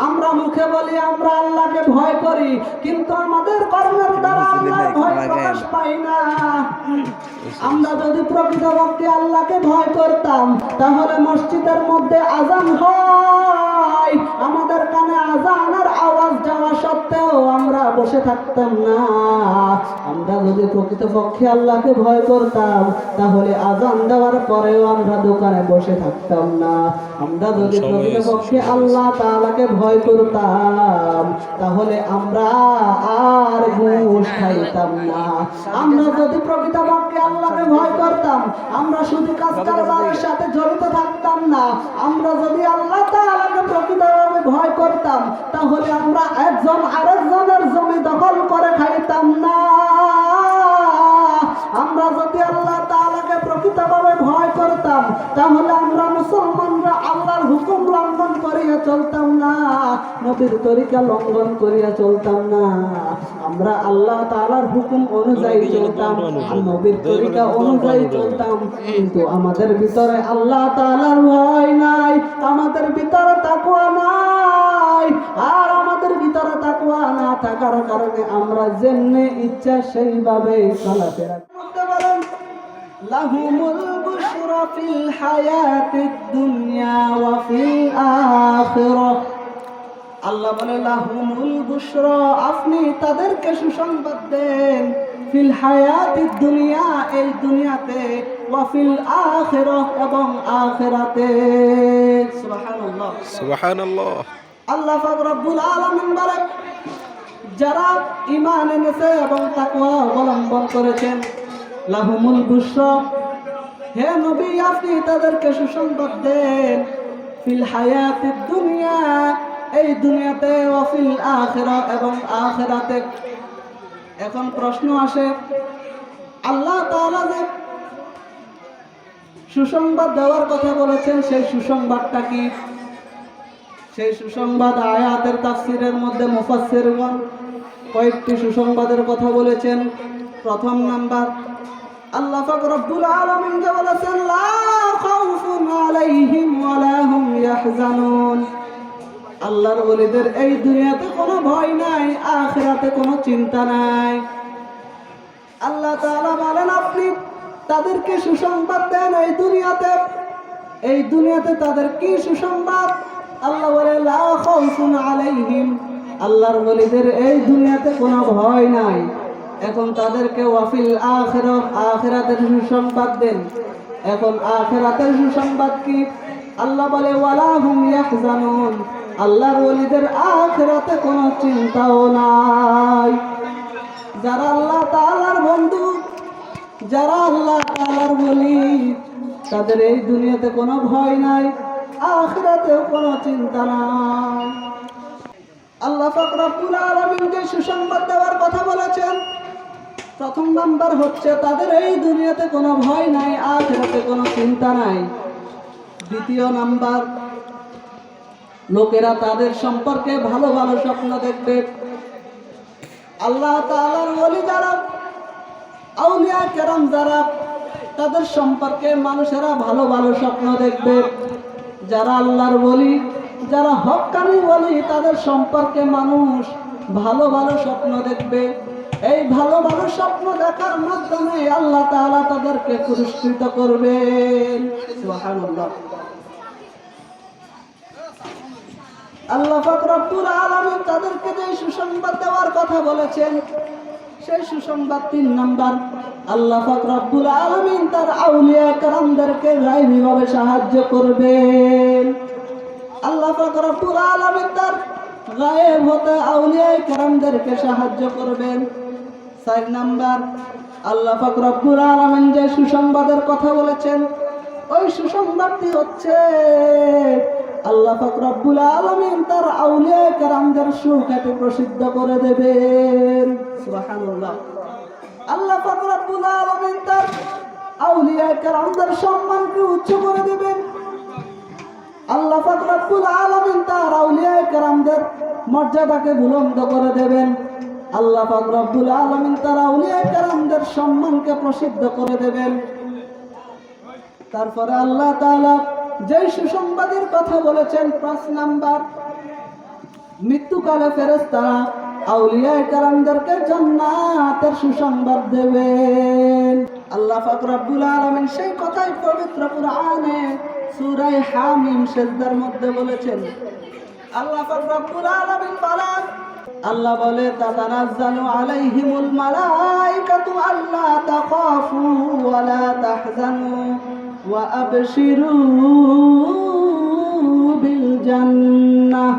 আমরা মুখে বলি আমরা আল্লাহকে ভয় করি, কিন্তু আমাদের কর্মের দ্বারা আল্লাহর ভয় প্রকাশ পাই না। আমরা যদি প্রকৃতপক্ষে আল্লাহকে ভয় করতাম, তাহলে মসজিদের মধ্যে আজান হয়, আমাদের কানে আজানের আওয়াজ যাওয়া সত্ত্বেও আমরা বসে থাকতাম না। আমরা যদি প্রকৃতপক্ষে আল্লাহকে ভয় করতাম, তাহলে আজান দেওয়ার পরেও আমরা দোকানে বসে থাকতাম না। আমরা যদি প্রকৃতপক্ষে আল্লাহ তাআলাকে ভয় করতাম, তাহলে আমরা আর ঘুষ খাইতাম না। আমরা যদি প্রকৃতপক্ষে আল্লাহকে ভয় করতাম, আমরা শুধু কাজ কারবারের সাথে জড়িত থাকতাম না। আমরা যদি আল্লাহ তাআলাকে প্রকৃতভাবে ভয় করতাম, তাহলে আমরা একজন আরেকজনের জমি দখল করে খাইতাম না। আমরা যদি আল্লাহ তাআলাকে প্রকৃতভাবে ভয় করতাম, তাহলে আমরা মুসলমানরা আল্লাহর হুকুম লঙ্ঘন করিয়া চলতাম না, নবীর তরিকা লঙ্ঘন করিয়া চলতাম না। আমরা আল্লাহ তাআলার হুকুম অনুযায়ী চলতাম, নবীর তরিকা অনুযায়ী চলতাম। কিন্তু আমাদের ভিতরে আল্লাহ তাআলার ভয় নাই, আমাদের ভিতরে তাকওয়া নাই। আর আমাদের ভিতরে তাকওয়া না থাকার কারণে আমরা যেমনি ইচ্ছা সেইভাবে চলাফেরা করতে পারেন। লাহুমুল বুশরা ফিল হায়াতিদ দুনিয়া ওয়া ফিল আখিরাহ। আল্লাহ বলে লাহুমুল বুশরা, আপনি তাদেরকে সুসংবাদ দেন, ফিল হায়াতিদ দুনিয়া, এই দুনিয়াতে, ওয়া ফিল আখিরাহ, এবং আখিরাতে। সুবহানাল্লাহ সুবহানাল্লাহ। আল্লাহ পাক রব্বুল আলামিন বলেন, যারা ঈমান এনেছে এবং তাকওয়া অবলম্বন করেছেন, লাহুমুল বুশরা, হে নবী আপনি তাদেরকে সুসংবাদ দেন, ফিল হায়াতিদ দুনিয়া, এই দুনিয়াতে, ওয়া ফিল আখিরাহ, এবং আখিরাতে। এখন প্রশ্ন আসে, আল্লাহ তাআলা যে সুসংবাদ দেওয়ার কথা বলেছেন, সেই সুসংবাদটা কি? সেই সুসংবাদ আয়াতের তাফসীরের মধ্যে মুফাসসিরগণ কয়েকটি সুসংবাদের কথা বলেছেন। প্রথম নাম্বার, আল্লাহ পাক রব্বুল আলামিন বলেছেন, লা খাউফুন আলাইহিম ওয়া লা হুম ইয়াহজানুন। আল্লাহর ওলিদের এই দুনিয়াতে কোনো ভয় নাই, আখিরাতে কোনো চিন্তা নাই। আল্লাহ তাআলা বলেন, আপনি তাদেরকে সুসংবাদ দেন এই দুনিয়াতে। এই দুনিয়াতে তাদের কি সুসংবাদ? আল্লাহ বলে, লা খাউফুন আলাইহিম, আল্লাহর ওলিদের এই দুনিয়াতে কোনো ভয় নাই। এখন তাদেরকে ওয়াফিল আখিরাহ, আখিরাতের সুসংবাদ দেন। এখন আখিরাতের সুসংবাদ কি? আল্লাহ বলে, ওয়ালা হুম ইয়াহজানুন, আল্লাহর ওলিদের আখিরাতে কোনো চিন্তাও নাই। যারা আল্লাহ তাআলার বন্ধু, যারা আল্লাহ তাআলার ওলি, তাদের এই দুনিয়াতে কোনো ভয় নাই, আখিরাতেও কোনো চিন্তা নাই। আল্লাহ পাক রব্বুল আলামিন যে সুসংবাদ দেওয়ার কথা বলেছেন, প্রথম নাম্বার হচ্ছে তাদের এই দুনিয়াতে কোনো ভয় নাই, আখিরাতে কোনো চিন্তা নাই। দ্বিতীয় নাম্বার, লোকেরা তাদের সম্পর্কে ভালো ভালো স্বপ্ন দেখবে। আল্লাহ তাআলার ওলি যারা, আউলিয়া কেরাম যারা, তাদের সম্পর্কে মানুষেরা ভালো ভালো স্বপ্ন দেখবে। যারা আল্লাহর ওলি, যারা হক্কানি ওলি, তাদের সম্পর্কে মানুষ ভালো ভালো স্বপ্ন দেখবে। এই ভালো ভালো স্বপ্ন দেখার মাধ্যমে আল্লাহ তাআলা তাদেরকে পুরস্কৃত করবেন। সুবহানাল্লাহ। আল্লাহ পাক রব্বুল আলামিন তাদেরকে যে সুসংবাদ দেওয়ার কথা বলেছেন, সেই সুসংবাদ 3 নাম্বার, আল্লাহ পাক রব্বুল আলামিন তার আউলিয়া কেরামদেরকে গায়বীভাবে সাহায্য করবেন। আল্লাহ পাক রব্বুল আলামিন তার গায়েব হতে আউলিয়া কেরামদেরকে সাহায্য করবেন। 4 নাম্বার, আল্লাহ পাক রব্বুল আলামিন যে সুসংবাদের কথা বলেছেন, ওই সুসংবাদটি হচ্ছে আল্লাহ পাক রব্বুল আলামিন তার আউলিয়া কেরামদের সুখ্যাতি প্রসিদ্ধ করে দেবেন। সুবহানাল্লাহ। আল্লাহ পাক রব্বুল আলামিন তার আউলিয়া কেরামদের সম্মানকে উচ্চ করে দেবেন। আল্লাহ পাক রব্বুল আলামিন তার আউলিয়া কেরামদের মর্যাদাকে বুলন্দ করে দেবেন। আল্লাহ পাক রব্বুল আলামিন তার আউলিয়া কেরামদের সম্মানকে প্রসিদ্ধ করে দেবেন। তারপরে আল্লাহ তাআলা যে সুসংবাদের কথা বলেছেন, 5 নাম্বার, মৃত্যুকালে ফেরেশতারা আউলিয়া কেরামদেরকে জান্নাতের সুসংবাদ দেবেন। আল্লাহ পাক রব্বুল আলামিন সেই কথাই পবিত্র কুরআনে সূরা হামিম সিজদার মধ্যে বলেছেন। আল্লাহ পাক রব্বুল আলামিন বলেন, আল্লাহ বলে তাতানাজ্জালু আলাইহিমুল মালাইকাতু আল্লা তাখাফু ওয়া লা তাহজানু ওয়া আবশিরু বিল জান্নাহ।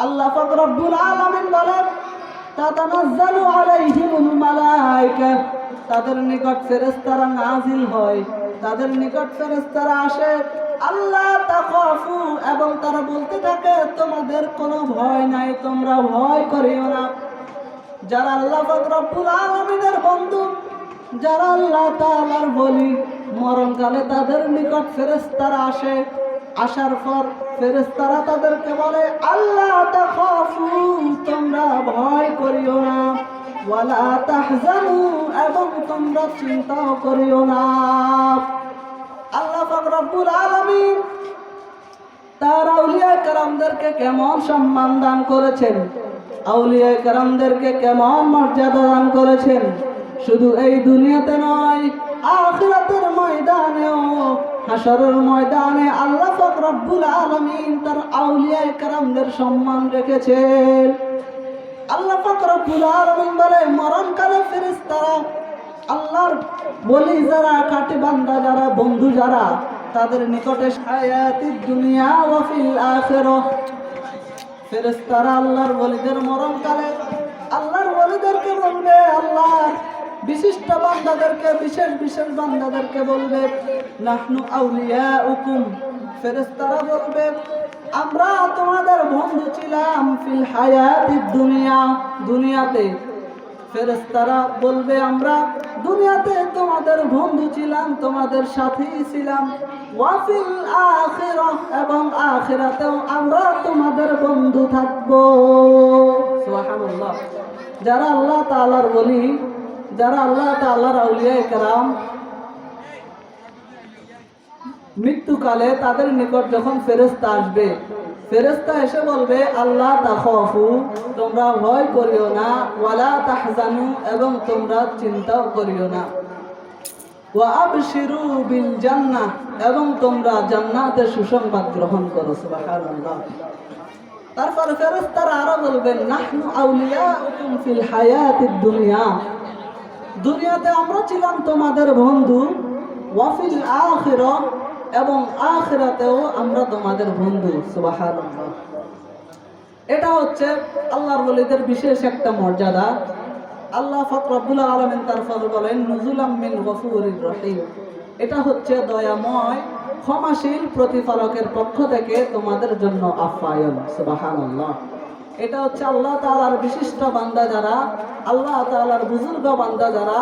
আল্লাহ পাক রব্বুল আলামিন বলেন তাতানাজ্জালু আলাইহিমুল মালাইকা, তাদের নিকট ফেরেশতারা নাজিল হয়, তাদের নিকট ফেরেশতারা আসে। আল্লাহ তাখাফু, এবং তারা বলতে থাকে তোমাদের কোনো ভয় নাই, তোমরা ভয় করিও না। যারা আল্লাহ পাক রব্বুল আলামিনের বন্ধু, যারা আল্লাহ তাআলার বলি, মরণকালে তাদের নিকট ফেরেশতারা আসে। আসার পর ফেরেশতারা তাদেরকে বলে আল্লাহ তাখাফু, তোমরা ভয় করিও না, ওয়ালা তাহজানু, এবং তোমরা চিন্তাও করিও না। আল্লাহ পাক রব্বুল আলামিন তার আউলিয়া কেরামদেরকে কেমন সম্মান দান করেছেন, আউলিয়া কেরামদেরকে কেমন মর্যাদা দান করেছেন। শুধু এই দুনিয়াতে নয়, আখিরাতের ময়দানেও, হাশরের ময়দানে আল্লাহ পাক রব্বুল আলামিন তার আউলিয়া কেরামদের সম্মান রেখেছেন। আল্লাহ পাক রব্বুল আলামিন বলে মরণকালে ফেরেশতারা আল্লাহর বলি যারা, খাঁটি বান্দা যারা, বন্ধু যারা, তাদের নিকটে হায়াতিদ দুনিয়া ওয়া ফিল আখিরাহ, ফেরেশতারা আল্লাহর ওলিদের মরণকালে আল্লাহর ওলিদেরকে বলবে, আল্লাহর বিশিষ্ট বান্দাদেরকে, বিশেষ বিশেষ বান্দাদেরকে বলবে নাহনু আউলিয়াউকুম, ফেরেশতারা বলবে আমরা তোমাদের বন্ধু ছিলাম ফিল হায়াতিদ দুনিয়া, দুনিয়াতে। ফেরেশতারা বলবে আমরা দুনিয়াতে তোমাদের বন্ধু ছিলাম, তোমাদের সাথী ছিলাম। ওয়া ফিল আখিরাহ, এবং আখিরাতেও আমরা তোমাদের বন্ধু থাকবো। সুবহানাল্লাহ। যারা আল্লাহ তাআলার ওলি, যারা আল্লাহ তাআলার আউলিয়া কেরাম, মৃত্যুকালে তাদের নিকট যখন ফেরেশতা আসবে, ফেরেশতা এসে বলবে আল্লাহ তাখাফু, তোমরা ভয় করিও না, ওয়ালা তাহজানু, এবং তোমরা চিন্তাও করিও না, ওয়া আবশিরু বিল জান্নাহ, এবং তোমরা জান্নাতের সুসংবাদ গ্রহণ করো। সুবহানাল্লাহ। তারপর ফেরেশতারা আরো বলবেন নাহনু আউলিয়াউকুম ফিল হায়াতিদ দুনিয়া, দুনিয়াতে আমরা ছিলাম তোমাদের বন্ধু, ওয়া ফিল আখিরাহ, এবং আখিরাতেও আমরা তোমাদের বন্ধু। সুবহানাল্লাহ। এটা হচ্ছে আল্লাহর ওলিদের বিশেষ একটা মর্যাদা। আল্লাহ পাক রব্বুল আলামিন তারপর বলেন নুজুলাম মিন গফুরির রহিম, এটা হচ্ছে দয়াময় ক্ষমাশীল প্রতিপালকের পক্ষ থেকে তোমাদের জন্য আপ্যায়ন। সুবহানাল্লাহ। এটা হচ্ছে আল্লাহ তাআলার বিশিষ্ট বান্দা যারা, আল্লাহ তাআলার বুজুর্গ বান্দা যারা,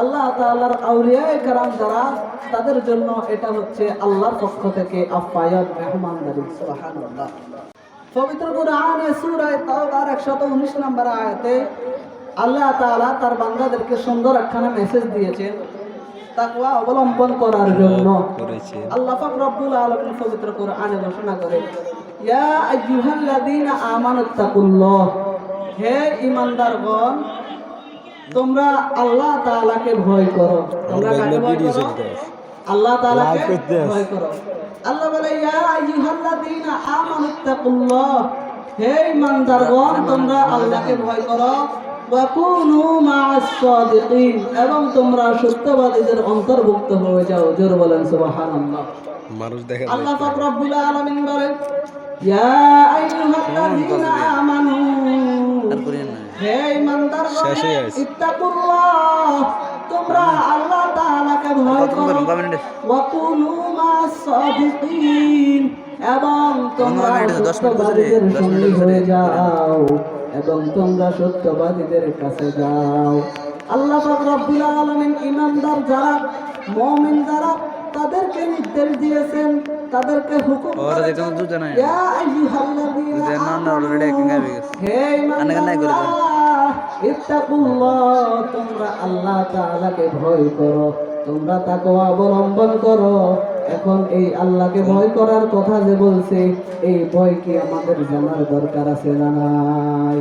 আল্লাহ তাআলার আউলিয়া কেরাম যারা, তাদের জন্য এটা হচ্ছে আল্লাহর পক্ষ থেকে আপ্যায়ন, মেহমানদারি। সুবহানাল্লাহ। পবিত্র কুরআনে সূরা তাওবার 119 নম্বর আয়াতে আল্লাহ তাআলা তার বান্দাদেরকে সুন্দর একখানা মেসেজ দিয়েছেন তাকওয়া অবলম্বন করার জন্য। আল্লাহ পাক রব্বুল আলামিন পবিত্র কুরআনে ঘোষণা করেন ইয়া আইয়ুহাল্লাযীনা আমানুত্তাকুল্লাহ, হে ঈমানদারগণ তোমরা আল্লাহ তাআলাকে ভয় করো। তোমরা কাকে ভয় করো? আল্লাহ তাআলাকে ভয় করো। আল্লাহ বলে ইয়া আইয়ুহাল্লাযীনা আমানুত্তাকুল্লাহ, হে ঈমানদারগণ তোমরা আল্লাহকে ভয় করো। ওয়া কুনু মা'আস সাদিকিন, এবং তোমরা সত্যবাদীদের অন্তর্ভুক্ত হয়ে যাও। জোরে বলেন সুবহানাল্লাহ। মানুষ দেখে আল্লাহ পাক রব্বুল আলামিন বলেন ইয়া আইয়ুহাল্লাযীনা আমানু, হে ঈমানদারগণ ইত্তাকুল্লাহ, তোমরা আল্লাহ তাআলাকে ভয় করো। ওয়া কুনু মা'আস সাদিকিন, এবং তোমরা সত্যবাদীদের সঙ্গী হয়ে যাও, এবং তোমরা সত্যবাদীদের কাছে যাও। আল্লাহ পাক রব্বুল আলামিন ঈমানদার যারা, মুমিন যারা, তাদেরকে নির্দেশ দিয়েছেন, তাদেরকে হুকুম করেছেন ইয়া আইয়ুহাল্লাযীনা আমানু, হে ঈমানদাররা ইত্তাকুল্লাহ, তোমরা আল্লাহ তাআলাকে ভয় করো, তোমরা তাকওয়া অবলম্বন করো, এখন এই আল্লাহকে ভয় করার কথা যে বলছে, এই ভয় কি আমাদের জানার দরকার আছে না নাই?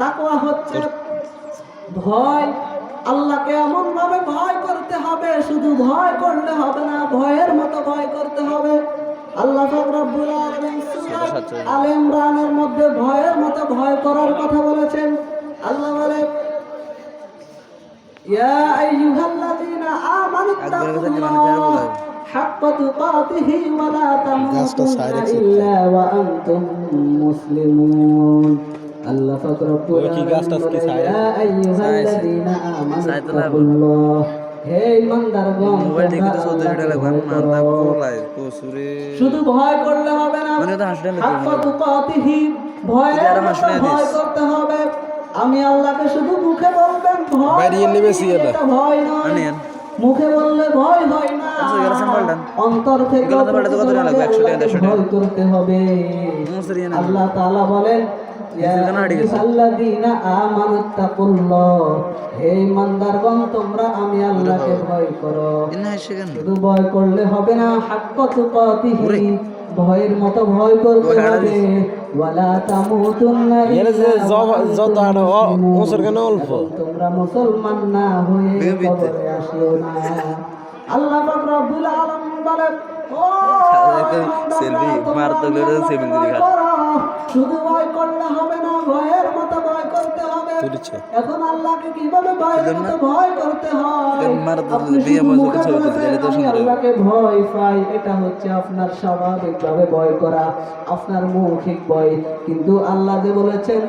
তাকওয়া হচ্ছে ভয়। আল্লাহকে এমন ভাবে ভয় করতে হবে, শুধু ভয় করলে হবে না, ভয়ের মতো ভয় করতে হবে। আল্লাহ পাক রব্বুল আলামিন সূরা আলে ইমরানের মধ্যে ভয়ের মতো ভয় করার কথা বলেছেন। আল্লাহ বলে, ইয়া আইয়ুহাল্লাযীনা আমানুত্তাকুল্লাহ হাক্কা তুকাতিহি ওয়া লা তামুতুন্না ইল্লা ওয়া আনতুম মুসলিমুন। আল্লাহ পাক রব্বুল আলামিন বলে, ইয়া আইয়ুহাল্লাযীনা আমানুত্তাকুল্লাহ, হে ইমানদারগণ, শুধু ভয় করলে হবে না, হাক্কা তুকাতিহি, ভয়ের মতো ভয় করতে হবে। আমি আল্লাহকে শুধু মুখে বলবেন ভয়, এটা ভয় নয়। মুখে বললে ভয় হয় না, অন্তর থেকে ভয় করতে হবে। আল্লাহ তাআলা বলেন, ইয়া আইয়ুহাল্লাযীনা আমানুত্তাকুল্লাহ, হে ইমানদারগণ, তোমরা আমি আল্লাহকে ভয় করো। শুধু ভয় করলে হবে না, হাক্কা তুকাতিহি, ভয়ের মতো ভয় করতে হবে। ওয়ালা তামুতুন্না ইল্লা তোমরা মুসলমান না হয়ে কবরে আসিও না। আল্লাহ পাক রব্বুল আলামিন বলেন, ও শুধু ভয় করলে হবে না, ভয়ের মতো ভয় করতে হবে। এখন আল্লাহকে কিভাবে ভয়ের মতো ভয় করতে হয়? আমি আল্লাহকে ভয় পাই, এটা হচ্ছে আপনার স্বাভাবিকভাবে ভয় করা, আপনার মৌখিক ভয়। কিন্তু আল্লাহ যে বলেছেন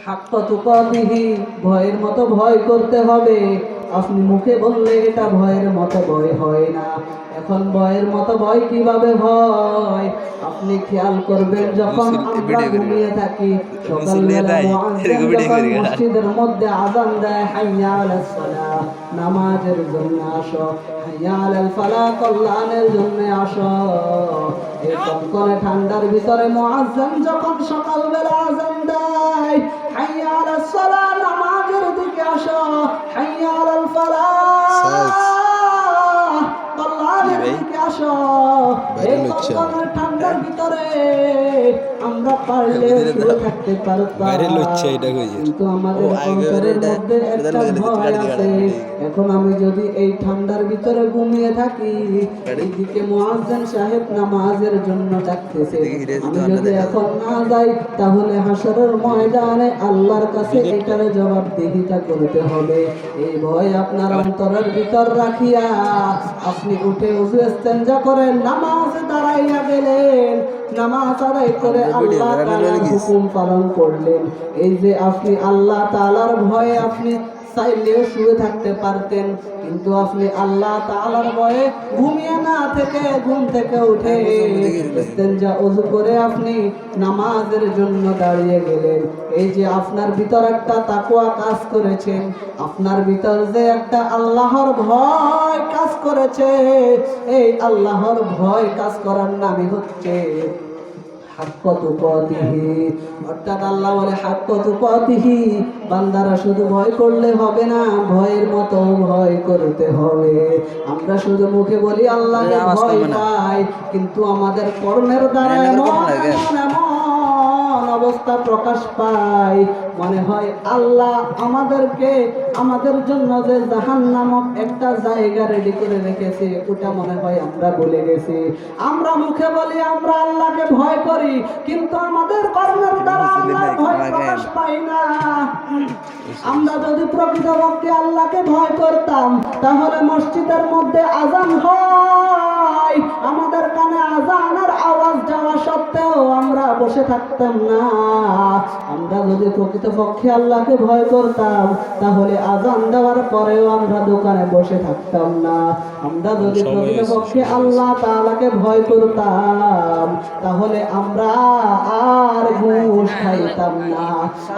হাক্কা তুকাতিহি, ভয়ের মতো ভয় করতে হবে। আপনি মুখে বললে এটা ভয়ের মতো ভয় হয় না। এখন ভয়ের মতো ভয় কিভাবে হয়? আপনি খেয়াল করবেন, যখন আমরা ঘুমিয়ে থাকি, সকালবেলা মুয়াজ্জিন যখন মসজিদের মধ্যে আযান দেয়, হাইয়া আলাস সালাহ, নামাজের জন্য আসো, হাইয়া আলাল ফালাহ, কল্যাণের জন্য আসো। এই কনকনে ঠান্ডার ভিতরে মুয়াজ্জিন যখন সকালবেলা আযান দেয়, হাইয়া আলাস সালাহ, নামাজের দিকে আসো, হাইয়া আলাল ফালাহ, কল্যাণের দিকে আসো। এই কনকনে ঠান্ডার ভিতরে আমরা পারলে শুয়ে থাকতে পারতাম, কিন্তু আমাদের অন্তরের মধ্যে একটা ভয় আছে। এখন আমি যদি এই ঠান্ডার ভিতরে ঘুমিয়ে থাকি, এইদিকে মুয়াজ্জিন সাহেব নামাজের জন্য ডাকতেছে, আমি যদি এখন না যাই, তাহলে হাসরের ময়দানে আল্লাহর কাছে এটার জবাবদিহিতা করতে হবে। এই ভয় আপনার অন্তরের ভিতর রাখিয়া আপনি উঠে ওযু ইস্তেনজা করে নামাজে দাঁড়াইয়া গেলেন, নামাজ আদায় করে আল্লাহ তাআলার হুকুম পালন করলেন। এই যে আপনি আল্লাহ তাআলার ভয়ে আপনি চাইলেও শুয়ে থাকতে পারতেন, কিন্তু আপনি আল্লাহ তাআলার ভয়ে ঘুমিয়ে না থেকে ঘুম থেকে উঠে ইস্তেনজা ওযু করে আপনি নামাজের জন্য দাঁড়িয়ে গেলেন। এই যে আপনার ভিতর একটা তাকওয়া কাজ করেছে, আপনার ভিতর যে একটা আল্লাহর ভয় কাজ করেছে, এই আল্লাহর ভয় কাজ করার নামই হচ্ছে হাক্কা তুকাতিহি। অর্থাৎ আল্লাহ বলে হাক্কা তুকাতিহি, বান্দারা শুধু ভয় করলে হবে না, ভয়ের মতো ভয় করতে হবে। আমরা শুধু মুখে বলি আল্লাহকে ভয় পাই, কিন্তু আমাদের কর্মের দ্বারা এমন অবস্থা প্রকাশ পায়, মনে হয় আল্লাহ আমাদেরকে, আমাদের জন্য যে জাহান্নামক একটা জায়গা রেডি করে রেখেছে, ওটা মনে হয় আমরা ভুলে গেছি। আমরা মুখে বলি আমরা আল্লাহকে ভয় করি, কিন্তু আমাদের কর্মের দ্বারা আল্লাহর ভয় প্রকাশ পাই না। আমরা যদি প্রকৃতপক্ষে আল্লাহকে ভয় করতাম, তাহলে মসজিদের মধ্যে আযান হয়, আমাদের কানে আযানের আওয়াজ যাওয়া সত্ত্বেও আমরা বসে থাকতাম না। আমরা যদি প্রকৃতপক্ষে আল্লাহকে ভয় করতাম, তাহলে আযান দেওয়ার পরেও আমরা দোকানে বসে থাকতাম না। আমরা যদি প্রকৃতপক্ষে আল্লাহ তাআলাকে ভয় করতাম, তাহলে আমরা আর ঘুষ খাইতাম না।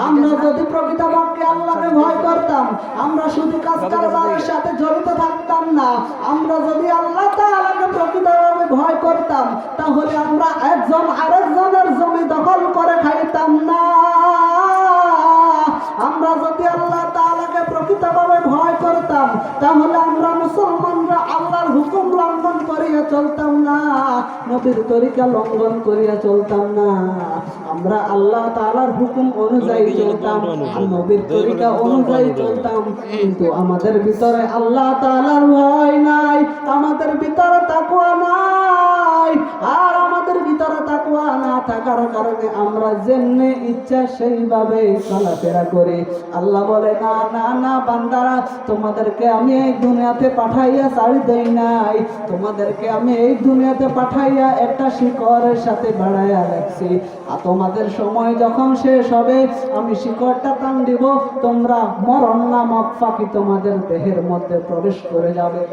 আমরা যদি প্রকৃতপক্ষে আল্লাহকে ভয় করতাম, আমরা শুধু কাজ কারবারের সাথে জড়িত থাকতাম না। আমরা যদি আল্লাহ তাআলাকে প্রকৃতভাবে ভয় করতাম, তাহলে আমরা একজন আরেকজনের জমি দখল করে খাইতাম না। আমরা যদি আল্লাহ তাআলাকে প্রকৃতভাবে ভয় করতাম, তাহলে আমরা মুসলমানরা আল্লাহর হুকুম লঙ্ঘন করিয়া চলতাম না, নবীর তরিকা লঙ্ঘন করিয়া চলতাম না। আমরা আল্লাহ তাআলার হুকুম অনুযায়ী চলতাম আর নবীর তরিকা অনুযায়ী চলতাম। কিন্তু আমাদের ভিতরে আল্লাহ তাআলার ভয় নাই, আমাদের ভিতরে তাকওয়া নাই। আর আমাদের ভিতরে তাকওয়া না থাকার কারণে আমরা যেমনি ইচ্ছা সেইভাবে চলাফেরা করি। আল্লাহ বলে, না না না বান্দারা, তোমাদেরকে আমি এই দুনিয়াতে পাঠাইয়া ছাড়ি দেই নাই, তোমাদেরকে আমি এই দুনিয়াতে পাঠাইয়া একটা শিকড়ের সাথে বাড়াইয়া রাখছি। আর তোমাদের সময় যখন শেষ হবে আমি শিকড়টা টান দিব, তোমরা মরণ নামক পাখি তোমাদের দেহের মধ্যে প্রবেশ করে যাবে।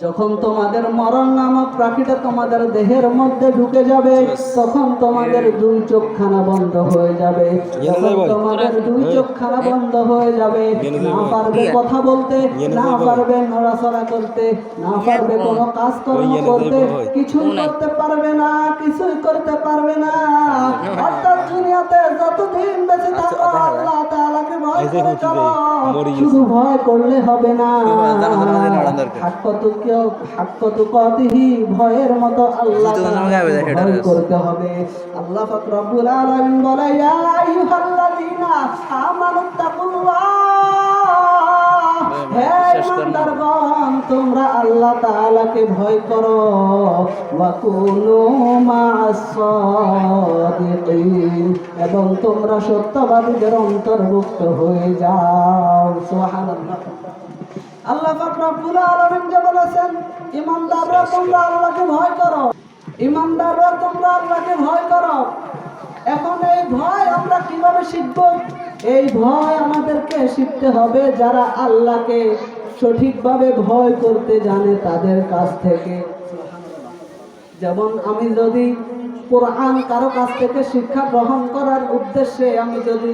যখন তোমাদের মরণ নামক পাখিটা তোমাদের দেহের মধ্যে ঢুকে যাবে, তখন তোমাদের দুই চোখখানা বন্ধ হয়ে যাবে। যখন তোমাদের দুই চোখখানা বন্ধ হয়ে যাবে, না পারবে কথা বলতে, না পারবে নড়াচড়া করতে, না পারবে কোনো কাজকর্ম করতে, কিছুই করতে পারবে না, কিছুই করতে পারবে না। অর্থাৎ দুনিয়াতে যতদিন বেঁচে থাকো আল্লাহ তাআলাকে ভয় করে চলো। শুধু ভয় করলে হবে না, ভয়ের মতো আল্লাহ ভয় করতে হবে। আল্লাহ পাক রব্বুল আলামিন বলে, ইয়া আইয়ুহাল্লাযীনা আমানুত্তাকুল্লাহ, হে ঈমানদারগণ তোমরা আল্লাহ তাআলাকে ভয় করো, ওয়া কুনু মা'আস সাদিকিন, এবং তোমরা সত্যবাদীদের অন্তর্ভুক্ত হয়ে যাও। সুবহানাল্লাহ। আল্লাহ পাক রব্বুল আলামিন যে বলেছেন, ঈমানদাররা তোমরা আল্লাহকে ভয় করো, ঈমানদাররা তোমরা আল্লাহকে ভয় করো। এখন এই ভয় আমরা কিভাবে শিখব? এই ভয় আমাদেরকে শিখতে হবে যারা আল্লাহকে সঠিকভাবে ভয় করতে জানে তাদের কাছ থেকে। যেমন আমি যদি কোরআন কারো কাছ থেকে শিক্ষা গ্রহণ করার উদ্দেশ্যে আমি যদি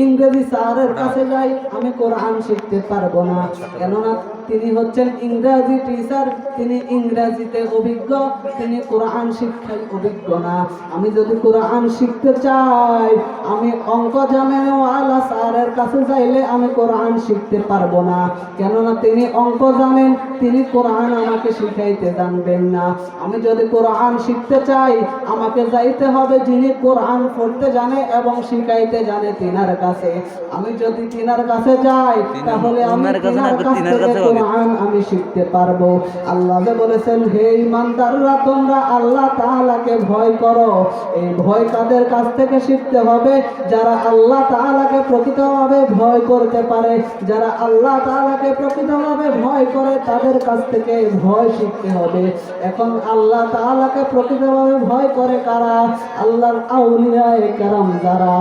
ইংরেজি স্যারের কাছে যাই, আমি কোরআন শিখতে পারবো না, কেননা তিনি হচ্ছেন ইংরেজি টিচার, তিনি ইংরেজিতে অভিজ্ঞ, তিনি কোরআন শিক্ষায় অভিজ্ঞ না। আমি যদি কোরআন শিখতে চাই, আমি অঙ্ক জানেনওয়ালা স্যারের কাছে যাইলে আমি কোরআন শিখতে পারবো না, কেননা তিনি অঙ্ক জানেন, তিনি কোরআন আমাকে শিখাইতে জানবেন না। আমি যদি কোরআন শিখতে চাই, আমাকে যাইতে হবে যিনি কোরআন পড়তে জানে এবং শিখাইতে জানে, তিনার কাছে। আমি যদি তিনার কাছে যাই, তাহলে আমি তিনার কাছ থেকে কোরআন আমি শিখতে পারবো। আল্লাহ বলেছেন, হে ঈমানদাররা তোমরা আল্লাহ তাআলাকে ভয় করো। এই ভয় কাদের কাছ থেকে শিখতে হবে? যারা আল্লাহ তাআলাকে প্রকৃতভাবে ভয় করতে পারে, যারা আল্লাহ তাআলাকে প্রকৃতভাবে ভয় করে তাদের কাছ থেকে ভয় শিখতে হবে। এখন আল্লাহ তাআলাকে প্রকৃতভাবে ভয় করে কারা? আল্লাহর আউলিয়ায়ে কেরাম যারা,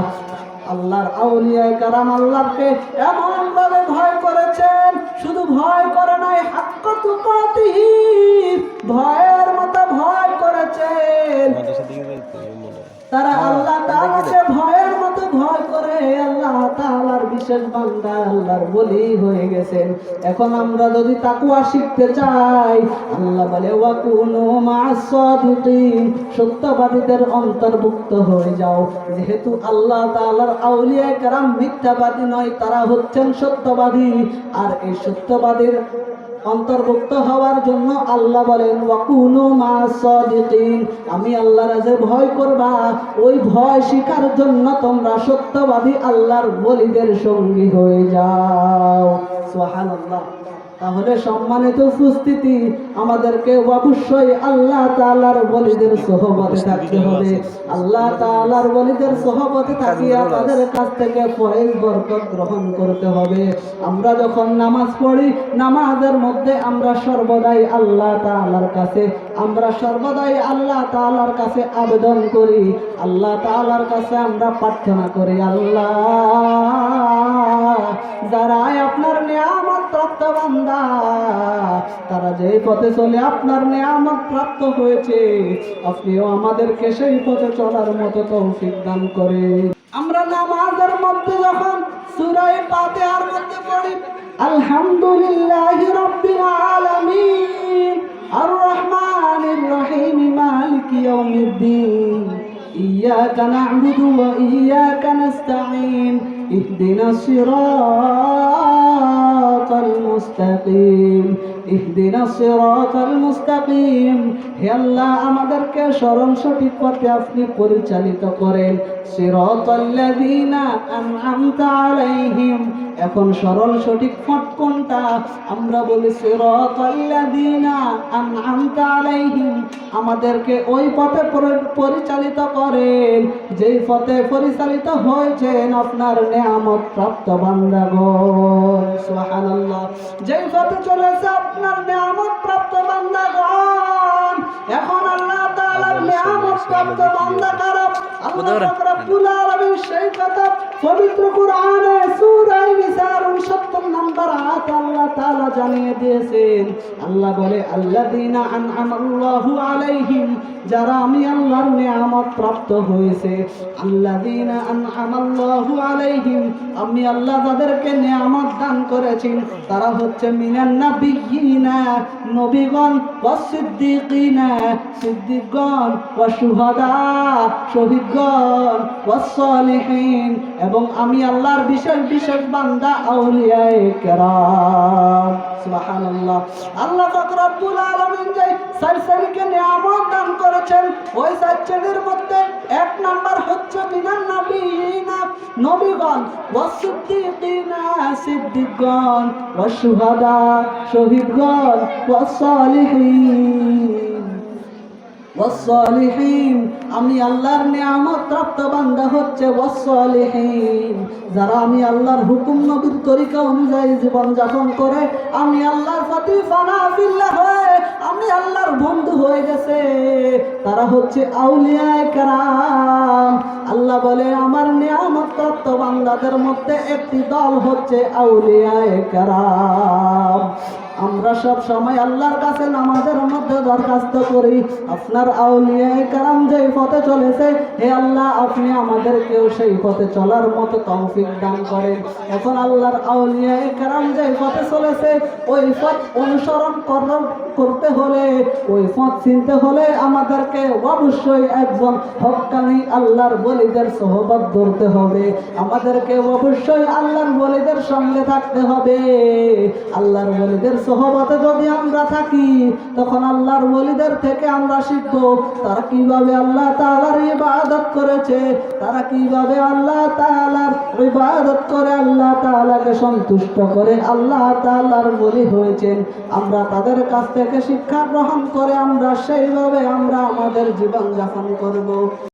আল্লাহর আউলিয়ায়ে কেরাম আল্লাহকে এমন ভাবে ভয় করেছেন, শুধু ভয় করে নাই, হাক্কা তুকাতিহি, ভয়ের মতো ভয় করেছেন। তারা আল্লাহ তাআলাকে ভয়ের মতো ভয় করে আল্লাহ তাআলার বিশেষ বান্দা, আল্লাহর ওলি হয়ে গেছেন। এখন আমরা যদি তাকওয়া শিখতে চাই, আল্লাহ বলে, ওয়া কুনু মা'আস সাদিকিন, সত্যবাদীদের অন্তর্ভুক্ত হয়ে যাও। যেহেতু আল্লাহ তাআলার আউলিয়া কেরাম মিথ্যাবাদী নয়, তারা হচ্ছেন সত্যবাদী। আর এই সত্যবাদীর অন্তর্ভুক্ত হওয়ার জন্য আল্লাহ বলেন, ওয়া কুনু মা'আস সাদিকিন, আমি আল্লাহর যে ভয় করবা, ওই ভয় শিখার জন্য তোমরা সত্যবাদী আল্লাহর ওলিদের সঙ্গী হয়ে যাও। সুবহানাল্লাহ। তাহলে সম্মানিত উপস্থিতি, আমাদেরকে অবশ্যই আল্লাহ তাআলার ওলিদের সোহবতে থাকতে হবে। আল্লাহ তাআলার ওলিদের সোহবতে থাকিয়া তাদের কাছ থেকে ফয়েজ বরকত গ্রহণ করতে হবে। আমরা যখন নামাজ পড়ি, নামাজের মধ্যে আমরা সর্বদাই আল্লাহ তাআলার কাছে, আমরা সর্বদাই আল্লাহ তাআলার কাছে আবেদন করি, আল্লাহ তাআলার কাছে আমরা প্রার্থনা করি, আল্লাহ যারা আপনার নিয়ামত প্রাপ্ত বান্দা, তারা যে পথে চলে আপনার নিয়ামত প্রাপ্ত হয়েছে, আপনিও আমাদেরকে সেই পথে চলার মতো তৌফিক দান করে। আমরা নামাজের মধ্যে যখন সূরা ফাতিহার মধ্যে পড়ি, আলহামদুলিল্লাহি রাব্বিল আলামিন আর রহমানির রহিম মালিকি ইয়াউমিদ্দিন, ইয়্যাকা না'বুদু ওয়া ইয়্যাকা নাস্তাঈন ইহদিনাস সিরাতাল মুস্তাকিম ইহদিনাস সিরাতাল মুস্তাকিম। হে আল্লাহ, আমাদেরকে সরল সঠিক পথে আপনি পরিচালিত করেন। সিরাতাল্লাযীনা আন'আমতা আলাইহিম। এখন সরল সঠিক পথ কোনটা? আমরা বলি সিরাতাল্লাযীনা আন'আমতা আলাইহিম। আমাদেরকে ওই পথে পরিচালিত করেন যেই পথে পরিচালিত হয়েছেন আপনার নেয়ামত প্রাপ্ত বান্দাগণ। সুবহানাল্লাহ। যেই পথে চলেছে আপনার নেয়ামত প্রাপ্ত বান্দাগণ। এখন আল্লাহ তাআলার নেয়ামত প্রাপ্ত বান্দা কারা? আল্লাহ রাব্বুল আলামিন সেই কথা পবিত্র কোরআনে সূরা নিসার 69 নম্বর আয়াত আল্লাহ তাআলা জানিয়ে দিয়েছেন। আল্লাহ বলে, আল্লাযীনা আন'আমাল্লাহু আলাইহিম, যারা আমি আল্লাহর নেয়ামত প্রাপ্ত হয়েছে। আল্লাযীনা আন'আমাল্লাহু আলাইহিম, আমি আল্লাহ যাদেরকে নেয়ামত দান করেছি তারা হচ্ছে মিনান নাবিয়্যিনা, নবীগণ, ওয়াস সিদ্দীকিনা, সিদ্দিকগণ, ওয়াস শুহাদা, শহীদগণ, ওয়াস সালিহিন, এবং আমি আল্লাহর বিশেষ বিশেষ বান্দা আউলিয়ায়ে কেরাম। সুবহানাল্লাহ। আল্লাহ পাক রব্বুল আলামিন যে চার শ্রেণীকে নিয়ামত দান করেছেন, ওই চার শ্রেণীর মধ্যে এক নাম্বার হচ্ছে মিনান নাবিয়িনা, নবীগণ, ওয়াস সিদ্দীকিনা, সিদ্দিকগণ, ওয়াস শুহাদা, শহীদগণ, ওয়াস সালিহিন, ওয়াস সালিহিন। আমি আল্লাহর নিয়ামত প্রাপ্ত বান্দা হচ্ছে ওয়াস সালিহিন, যারা আমি আল্লাহর হুকুম নবীর তরিকা অনুযায়ী জীবন যাপন করে আমি আল্লাহর প্রতি ফানা ফিল্লাহ হয়ে আমি আল্লাহর বন্ধু হয়ে গেছে, তারা হচ্ছে আউলিয়ায়ে কেরাম। আল্লাহ বলে, আমার নিয়ামত প্রাপ্ত বান্দাদের মধ্যে একটি দল হচ্ছে আউলিয়ায়ে কেরাম। আমরা সব সময় আল্লাহর কাছে নামাজের মধ্যে দরখাস্ত করি, আপনার আউলিয়ায়ে কেরাম যেই পথে চলেছে, হে আল্লাহ আপনি আমাদেরকেও সেই পথে চলার মতো তৌফিক দান করেন। এখন আল্লাহর আউলিয়ায়ে কেরাম যেই পথে চলেছে, ওই পথ অনুসরণ করতে হলে, ওই পথ চিনতে হলে আমাদেরকে অবশ্যই একজন হক্কানি আল্লাহর ওলিদের সোহবত ধরতে হবে। আমাদেরকে অবশ্যই আল্লাহর ওলিদের সঙ্গে থাকতে হবে। আল্লাহর ওলিদের সোহবতে যদি আমরা থাকি, তখন আল্লাহর ওলিদের থেকে আমরা শিখব তারা কিভাবে আল্লাহ তাআলার ইবাদত করেছে, তারা কিভাবে আল্লাহ তাআলার ইবাদত করে আল্লাহ তাআলাকে সন্তুষ্ট করে আল্লাহ তাআলার ওলি হয়েছেন। আমরা তাদের কাছ থেকে শিক্ষা গ্রহণ করে আমরা সেইভাবে আমরা আমাদের জীবন যাপন করব।